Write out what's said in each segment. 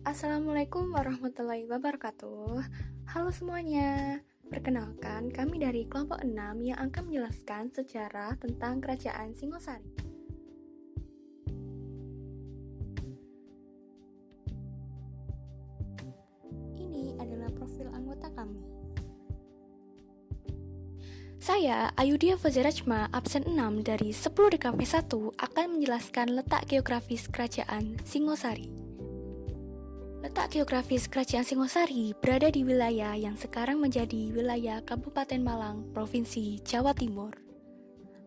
Assalamualaikum warahmatullahi wabarakatuh. Halo semuanya. Perkenalkan, kami dari kelompok 6 yang akan menjelaskan sejarah tentang Kerajaan Singosari. Ini adalah profil anggota kami. Saya, Ayudia Fazirajma, absen 6 dari 10 DKV 1 akan menjelaskan letak geografis Kerajaan Singosari. Letak geografis Kerajaan Singosari berada di wilayah yang sekarang menjadi wilayah Kabupaten Malang, Provinsi Jawa Timur.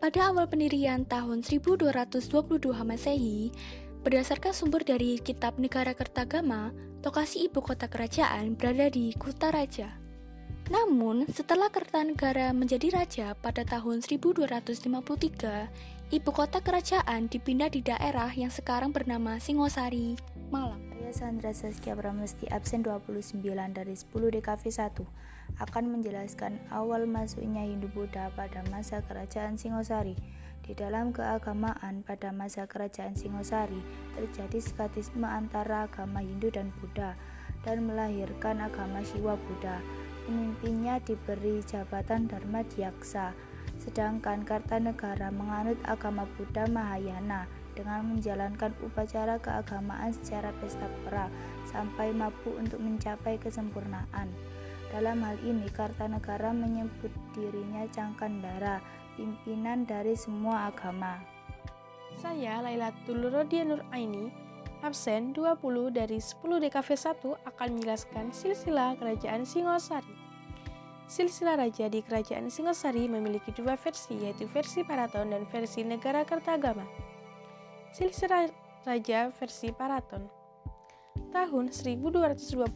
Pada awal pendirian tahun 1222 Masehi, berdasarkan sumber dari Kitab Negara Kertagama, lokasi ibu kota kerajaan berada di Kutaraja. Namun, setelah Kertanegara menjadi raja pada tahun 1253, ibu kota kerajaan dipindah di daerah yang sekarang bernama Singosari, Malang. Saya Sandra Saskia Pramesti, absen 29 dari 10 DKV 1 akan menjelaskan awal masuknya Hindu-Buddha pada masa Kerajaan Singosari. Di dalam keagamaan pada masa Kerajaan Singosari terjadi skisma antara agama Hindu dan Buddha dan melahirkan agama Siwa Buddha. Pemimpinnya diberi jabatan Dharma Dyaksa, sedangkan Kartanegara menganut agama Buddha Mahayana dengan menjalankan upacara keagamaan secara pesta pora sampai mampu untuk mencapai kesempurnaan. Dalam hal ini, Kartanegara menyebut dirinya Cangkandara, pimpinan dari semua agama. Saya Lailatul Rodia Nur Aini, absen 20 dari 10 DKV 1 akan menjelaskan silsilah Kerajaan Singosari. Silsilah raja di Kerajaan Singosari memiliki dua versi, yaitu versi Paraton dan versi Negara Kertagama. Silsilah raja versi Paraton. Tahun 1222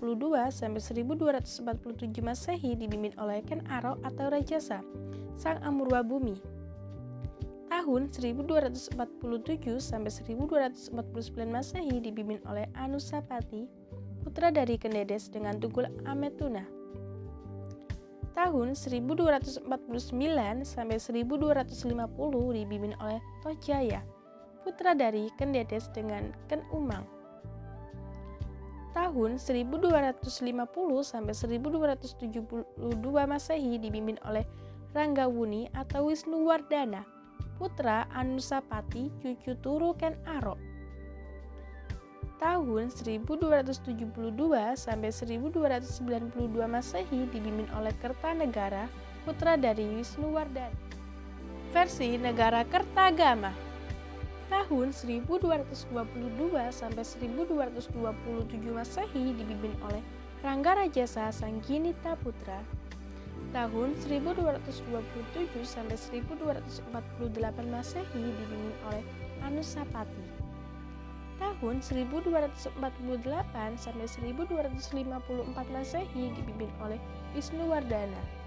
sampai 1247 Masehi dipimpin oleh Ken Arok atau Rajasa, sang Amurwa Bumi. Tahun 1247 sampai 1249 Masehi dipimpin oleh Anusapati, putra dari Kendedes dengan Tunggul Ametuna. Tahun 1249 sampai 1250 dipimpin oleh Tohjaya, putra dari Kendedes dengan Ken Umang. Tahun 1250 sampai 1272 Masehi dipimpin oleh Ranggawuni atau Wisnuwardana, putra Anusapati, cucu turu Ken Arok. Tahun 1272 sampai 1292 Masehi dipimpin oleh Kertanegara, putra dari Wisnuwardana. Versi Negara Kertagama. Tahun 1222 sampai 1227 Masehi dipimpin oleh Rangga Rajasa sang Ginita putra. Tahun 1227 sampai 1248 Masehi dipimpin oleh Anusapati. Tahun 1248 sampai 1254 Masehi dipimpin oleh Wisnuwardana.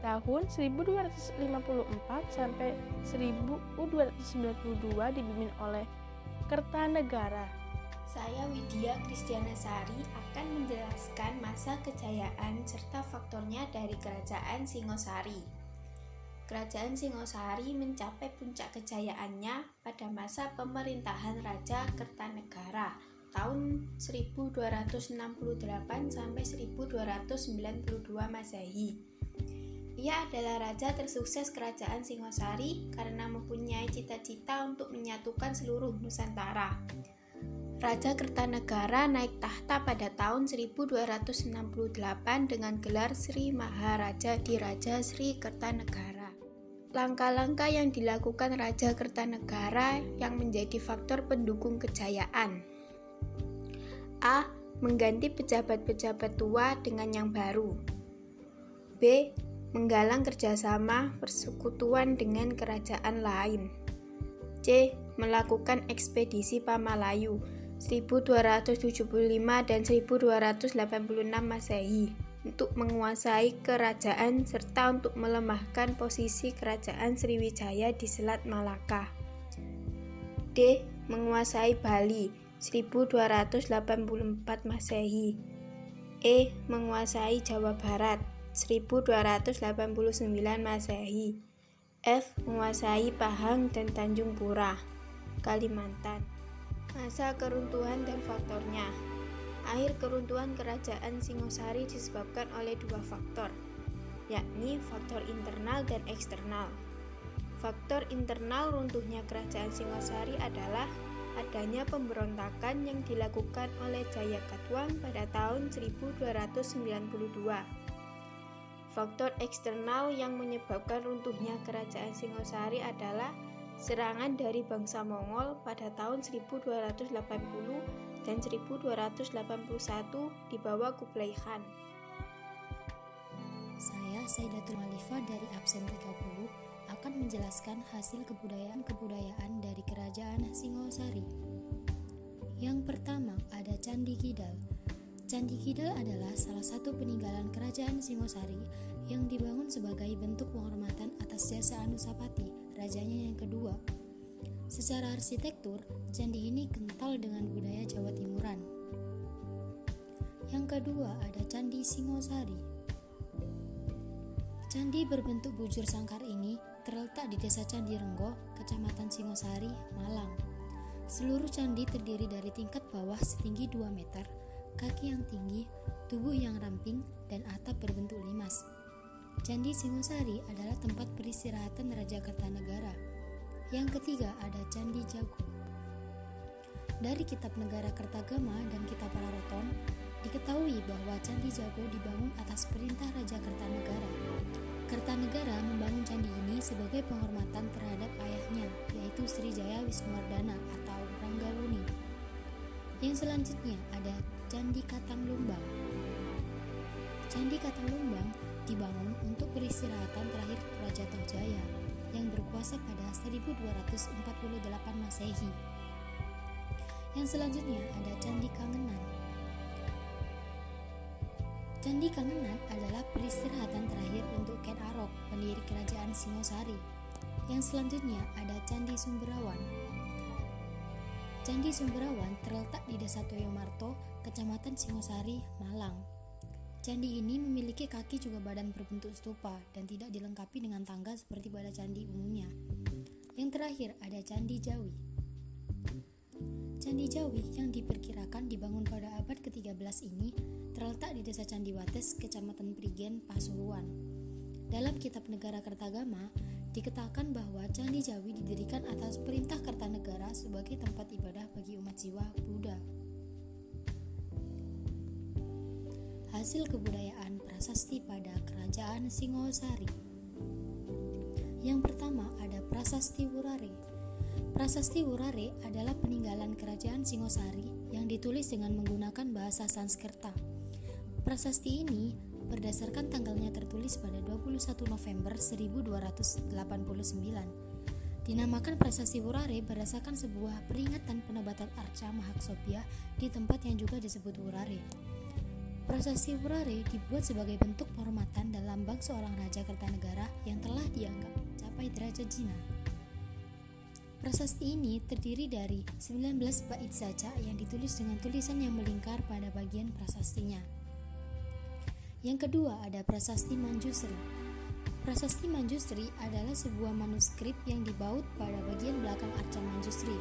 Tahun 1254 sampai 1292 dipimpin oleh Kertanegara. Saya Widya Kristianasari akan menjelaskan masa kejayaan serta faktornya dari Kerajaan Singosari. Kerajaan Singosari mencapai puncak kejayaannya pada masa pemerintahan Raja Kertanegara tahun 1268 sampai 1292 Masehi. Ia adalah raja tersukses Kerajaan Singosari karena mempunyai cita-cita untuk menyatukan seluruh Nusantara. Raja Kertanegara naik tahta pada tahun 1268 dengan gelar Sri Maharaja di Raja Sri Kertanegara. Langkah-langkah yang dilakukan Raja Kertanegara yang menjadi faktor pendukung kejayaan. A. Mengganti pejabat-pejabat tua dengan yang baru. B. Menggalang kerjasama persekutuan dengan kerajaan lain. C. Melakukan ekspedisi Pamalayu 1275 dan 1286 Masehi untuk menguasai kerajaan serta untuk melemahkan posisi kerajaan Sriwijaya di Selat Malaka. D. Menguasai Bali 1284 Masehi. E. Menguasai Jawa Barat 1289 Masehi. F. Menguasai Pahang dan Tanjung Pura, Kalimantan. Masa keruntuhan dan faktornya. akhir keruntuhan kerajaan Singosari disebabkan oleh dua faktor, yakni faktor internal dan eksternal. Faktor internal runtuhnya kerajaan Singosari adalah adanya pemberontakan yang dilakukan oleh Jayakatwang pada tahun 1292. Faktor eksternal yang menyebabkan runtuhnya kerajaan Singosari adalah serangan dari bangsa Mongol pada tahun 1280 dan 1281 di bawah Kublai Khan. Saya, Saidatul Malifah dari absen 30, akan menjelaskan hasil kebudayaan dari kerajaan Singosari. Yang pertama ada Candi Kidal. Candi Kidal adalah salah satu peninggalan kerajaan Singosari yang dibangun sebagai bentuk penghormatan atas jasa Anusapati, rajanya yang kedua. Secara arsitektur, candi ini kental dengan budaya Jawa Timuran. Yang kedua ada Candi Singosari. Candi berbentuk bujur sangkar ini terletak di Desa Candi Renggo, Kecamatan Singosari, Malang. Seluruh candi terdiri dari tingkat bawah setinggi 2 meter, kaki yang tinggi, tubuh yang ramping, dan atap berbentuk limas. Candi Singosari adalah tempat peristirahatan Raja Kertanegara. Yang ketiga ada Candi Jago. Dari Kitab Negara Kertagama dan Kitab Palaraton, diketahui bahwa Candi Jago dibangun atas perintah Raja Kertanegara. Kertanegara membangun candi ini sebagai penghormatan terhadap ayahnya, yaitu Srijaya Wisnuwardana atau Ranggabuni. Yang selanjutnya ada Candi Katang Lumbang. Candi Katang Lumbang dibangun untuk peristirahatan terakhir Raja Tohjaya yang berkuasa pada 1248 Masehi. Yang selanjutnya ada Candi Kangenan. Candi Kangenan adalah peristirahatan terakhir untuk Ken Arok, pendiri kerajaan Singosari. Yang selanjutnya ada Candi Sumberawan. Candi Sumberawan terletak di Desa Toyomarto, Kecamatan Singosari, Malang. Candi ini memiliki kaki juga badan berbentuk stupa dan tidak dilengkapi dengan tangga seperti pada candi umumnya. Yang terakhir ada Candi Jawi. Candi Jawi yang diperkirakan dibangun pada abad ke-13 ini terletak di Desa Candiwates, Kecamatan Prigen, Pasuruan. Dalam Kitab Negara Kertagama, dikatakan bahwa Candi Jawi didirikan atas perintah Kertanegara sebagai tempat ibadah bagi umat Siwa Buddha. Hasil kebudayaan prasasti pada kerajaan Singosari. Yang pertama ada Prasasti Wurare. Prasasti Wurare adalah peninggalan kerajaan Singosari yang ditulis dengan menggunakan bahasa Sanskerta. Prasasti ini berdasarkan tanggalnya tertulis pada 21 November 1289. Dinamakan Prasasti Wurare berdasarkan sebuah peringatan penobatan Arca Mahaksobya di tempat yang juga disebut Wurare. Prasasti Wurare dibuat sebagai bentuk penghormatan dan lambang seorang raja Kertanegara yang telah dianggap capai derajat jina. Prasasti ini terdiri dari 19 bait saja yang ditulis dengan tulisan yang melingkar pada bagian prasastinya. Yang kedua ada Prasasti Manjusri. Prasasti Manjusri adalah sebuah manuskrip yang dibaut pada bagian belakang arca Manjusri.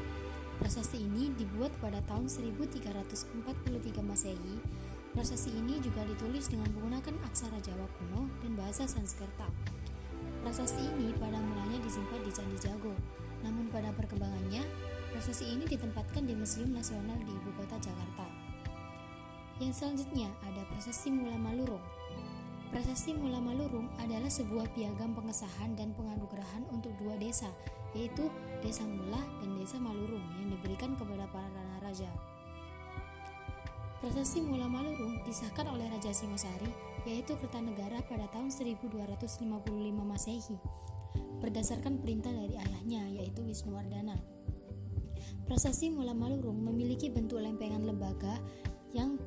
Prasasti ini dibuat pada tahun 1343 Masehi. Prasasti ini juga ditulis dengan menggunakan aksara Jawa kuno dan bahasa Sanskerta. Prasasti ini pada mulanya disimpan di Candi Jago, namun pada perkembangannya, prasasti ini ditempatkan di Museum Nasional di Ibu Kota Jakarta. Yang selanjutnya ada Prasasti Mula Malurung. Prasasti Mula Malurung adalah sebuah piagam pengesahan dan penganugerahan untuk dua desa, yaitu Desa Mula dan Desa Malurung yang diberikan kepada para raja. Prasasti Mula Malurung disahkan oleh Raja Singosari, yaitu Kertanegara pada tahun 1255 Masehi, berdasarkan perintah dari ayahnya, yaitu Wisnuwardana. Prasasti Mula Malurung memiliki bentuk lempengan lembaga yang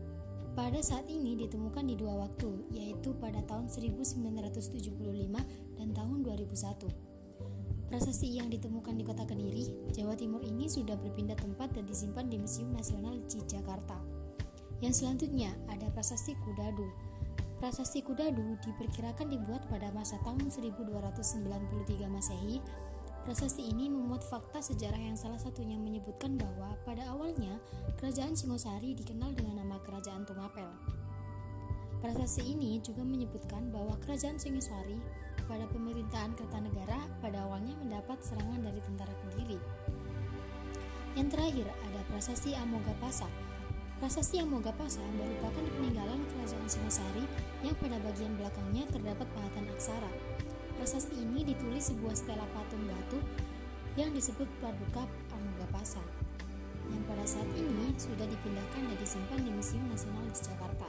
pada saat ini ditemukan di dua waktu, yaitu pada tahun 1975 dan tahun 2001. Prasasti yang ditemukan di kota Kediri, Jawa Timur ini sudah berpindah tempat dan disimpan di Museum Nasional di Jakarta. Yang selanjutnya ada Prasasti Kudadu. Prasasti Kudadu diperkirakan dibuat pada masa tahun 1293 Masehi. Prasasti ini memuat fakta sejarah yang salah satunya menyebutkan bahwa pada awalnya kerajaan Singosari dikenal dengan nama Kerajaan Prasasti ini juga menyebutkan bahwa kerajaan Singosari pada pemerintahan Kertanegara pada awalnya mendapat serangan dari tentara Kediri. Yang terakhir ada Prasasti Amogapasa. Prasasti Amogapasa merupakan peninggalan kerajaan Singosari yang pada bagian belakangnya terdapat pahatan aksara. Prasasti ini ditulis sebuah stela patung batu yang disebut Paduka Amogapasa, yang pada saat ini sudah dipindahkan dan disimpan di Museum Nasional di Jakarta.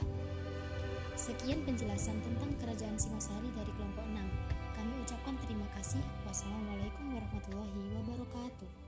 Sekian penjelasan tentang kerajaan Singosari dari kelompok 6. Kami ucapkan terima kasih. Wassalamualaikum warahmatullahi wabarakatuh.